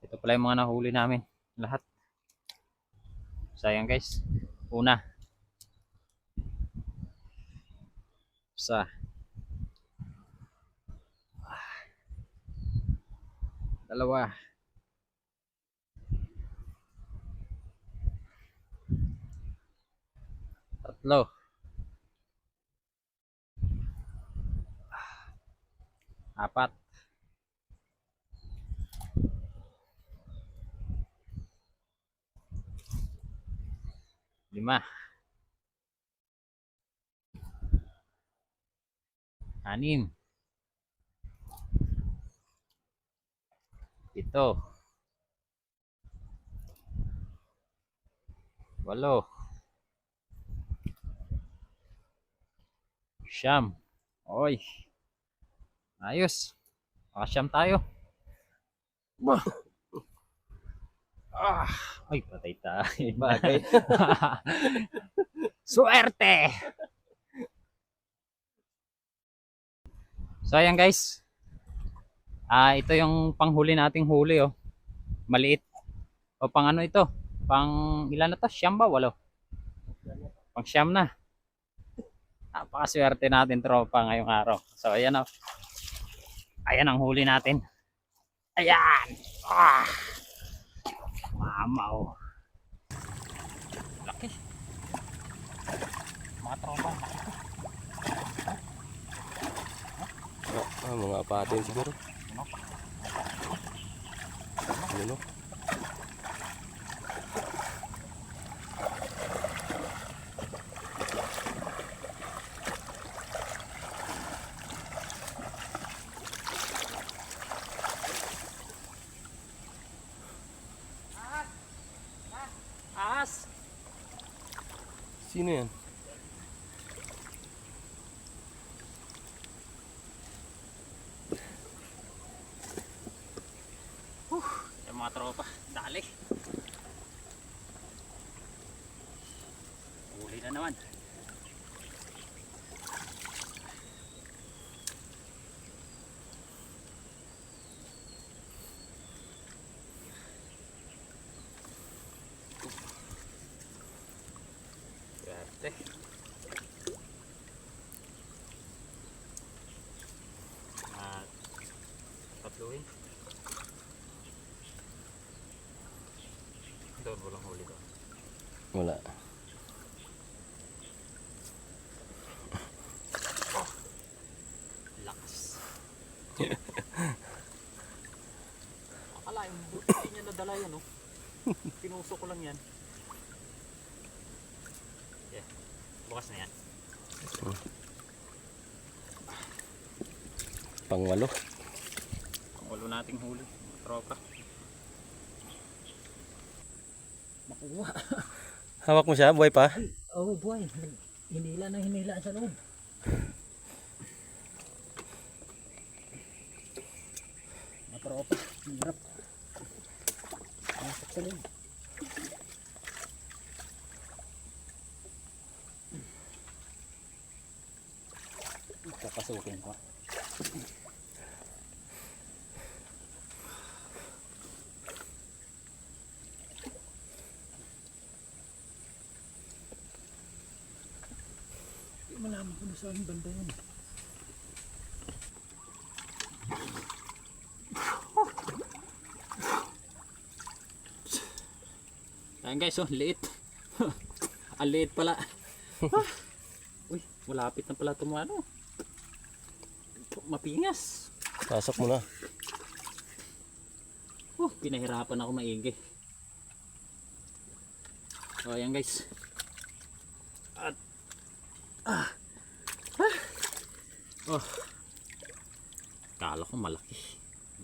Ito pala yung mga nahuli namin. Lahat. Sayang guys. Una. Isa. Dalawa. Tatlo. Apat. Lima. Anim. Pito. Walo. Siyam. Oy. Ayos. Makasyam tayo. Bah. Ay, patay tayo. Bagay. Suerte! So ayan guys. Ito yung panghuli nating huli oh. Maliit. O pang ano ito? Pang ilan na to? Siyam ba? Walo? Pang siyam na. Napakaswerte natin tropa ngayong araw. So ayan oh. Ayan ang huli natin. Ayan! Mama oh. Laki. Mga tropa, laki to. Mga apatin siguro. Ano? As! Sino yan? Yung mga tropa, dali. Huli na naman. Swerte. At tatluhin. Doon walang huli doon. Wala. Lakas. Akala yung hindi niya nadala yan oh. Pinuso ko lang yan. Yeah. Bukas na yan. Pangwalo. Ang walo nating huli. Tropa. Makuha. Hawak mo siya, buhay pa? Oh boy. Hinila na hinila sa loob. Mga tropa. Hirap. Masok sa loob. Papasukin ko. Malaman ko na saan banda yun. Ayan guys, oh, liit. Ang liit pala. Uy, malapit na pala itong ano. Mapingas. Pasok mo na. Pinahirapan ako maigi. So ayan guys. At kala ko malaki.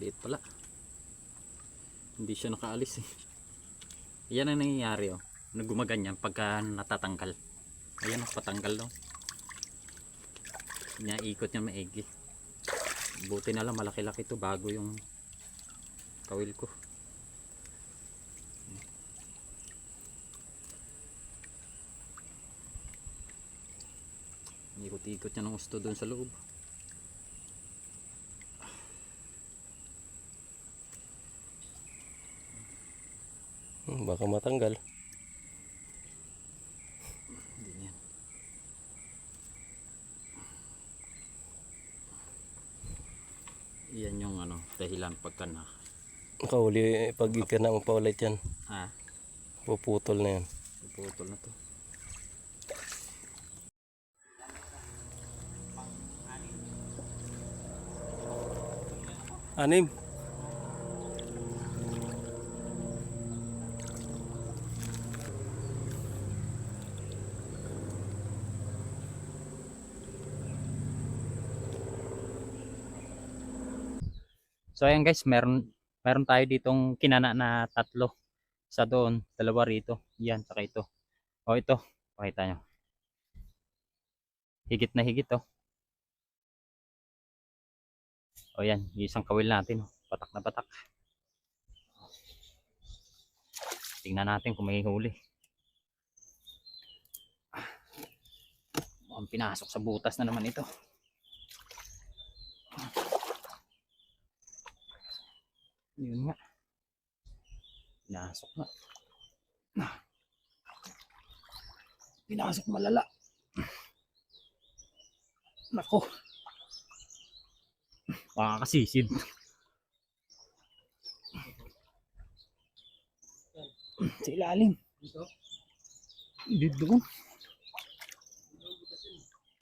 Liit pala. Hindi siya nakaalis eh. Yan ang nangyayari oh. Nagumaganyan pagka natatanggal. Ayan oh, patanggal daw. Ikot niya maigi. Buti na lang malaki-laki to bago yung kawil ko. Ikot-ikot niya ng gusto doon sa loob. Baka matanggal. Hindi na yan. Yan yung ano, dahilan pagka na. Nakahuli pag ka na mapaulit yan. Ah, Puputol na yan. puputol na to. Anim. So ayan guys, meron tayo ditong kinana na tatlo. Isa doon, dalawa rito. Yan, saka ito. O ito, pakita nyo. Higit na higit oh. O yan, yung isang kawil natin. Oh. Patak na patak. Tingnan natin kung may huli. Mukhang pinasok sa butas na naman ito. Yun nga. Pinasok na. Pinasok malala. Nako. Makakasisid. Sa ilalim. Dito doon.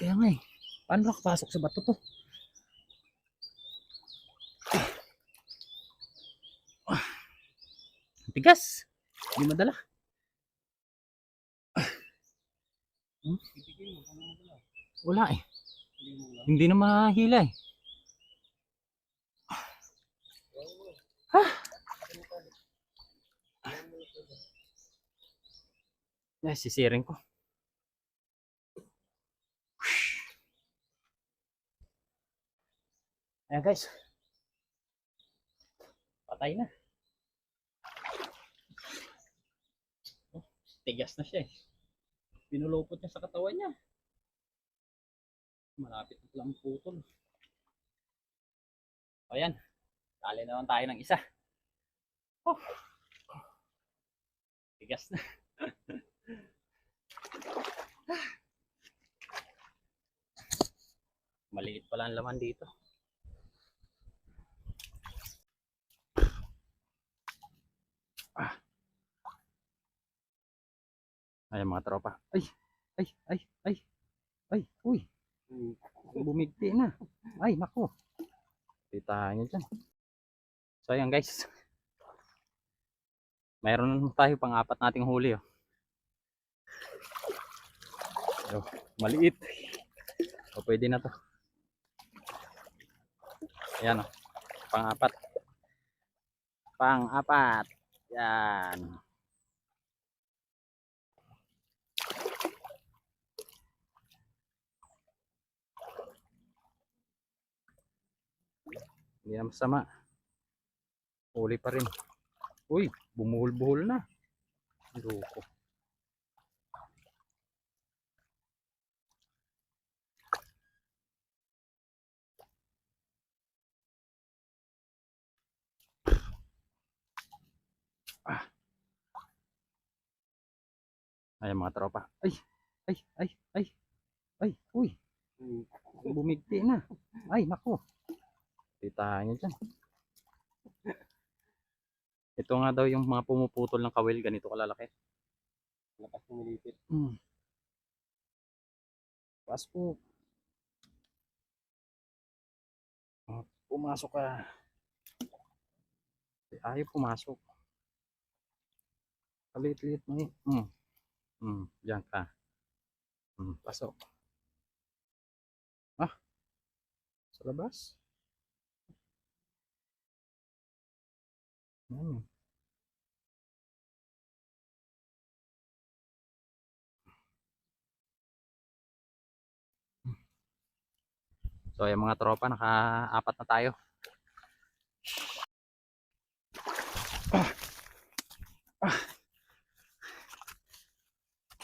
Kaya nga eh. Paano nakapasok sa bato to? Tigas. Hindi madala. Wala eh. Hindi na mahila eh. Ha? Ay, sisiring ko. Ayan guys. Patay na. Tigas na siya eh. Pinulupot niya sa katawan niya. Malapit na lang putol. Ayan. Dali naman tayo ng isa. Oh. Tigas na. Maliit pala ang laman dito. Ayan mga tropa. Ay, ay, ay, ay, ay, uy. Bumigti na. Ay, nako. Kita nyo dyan. So ayan guys. Mayroon tayo pang apat nating huli. Oh. So, maliit. O pwede na to. Ayan o. Oh. Pang-apat. Pang-apat. Yan. Hindi na masama. Huli pa rin. Uy, bumuhol-buhol na. Loko. Ah. Ayan mga tropa. Ay, ay, ay, ay, ay, uy. Bumigti na. Ay, nako. Kita nyo dyan. Ito nga daw yung mga pumuputol ng kawil. Ganito kalalaki. Lakas pumilipit. Pas po. Pumasok ka. Ayaw pumasok. Kalit-lit mo eh. Diyan ka. Pasok. Ah, sa labas. So yung mga tropa, naka-apat na tayo.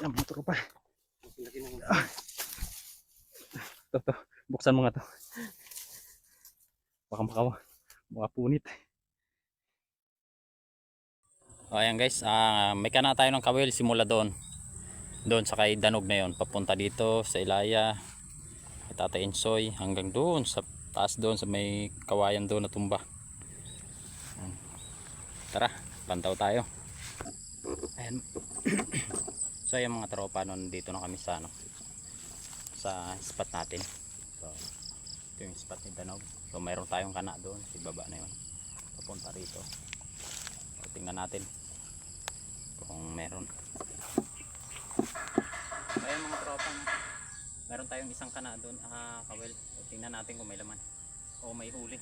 Yan mga tropa. To. Buksan mo nga to. Baka makapunit. O ayan guys, may kana tayo ng kawil simula doon. Doon sa kay Danog na yon, papunta dito sa Ilaya, kay Tata Ensoy, hanggang doon sa taas doon sa may kawayan doon na tumba. Tara, pantaw tayo. Ayan. So yung mga tropa noon, dito na kami sa ano, sa spot natin. So ito yung spot ni Danog. So mayroon tayong kana doon, si baba na yun, papunta rito. So, tingnan natin kung meron. Kaya mga tropa, meron tayong isang kana doon, kawel. So, tingnan natin kung may laman o may huli.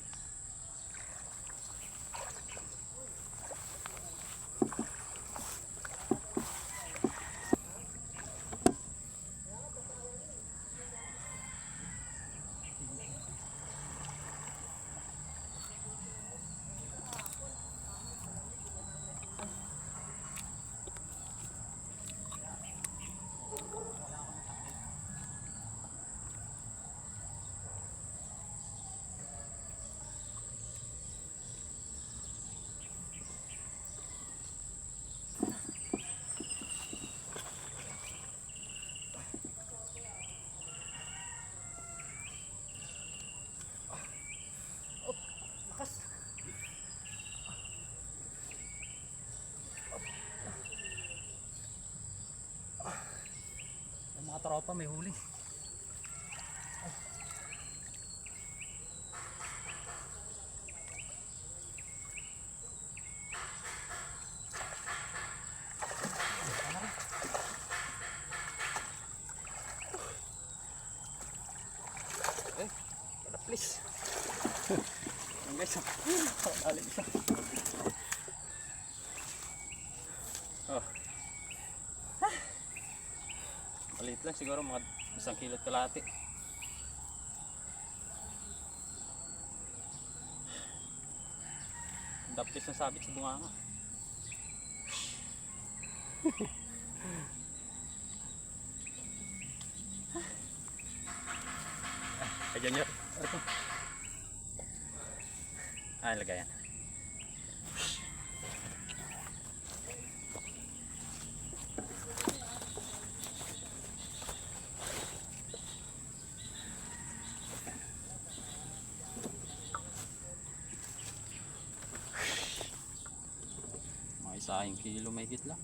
Mga tropa may huli. Please. Yan guys. Dali isa. Oh. Maliit lang siguro, mga 1 kilo at kalahati. Daplis na sabit sa bunganga. Ayan yun. Lagay yan. Mga 1 kilo may hit lang.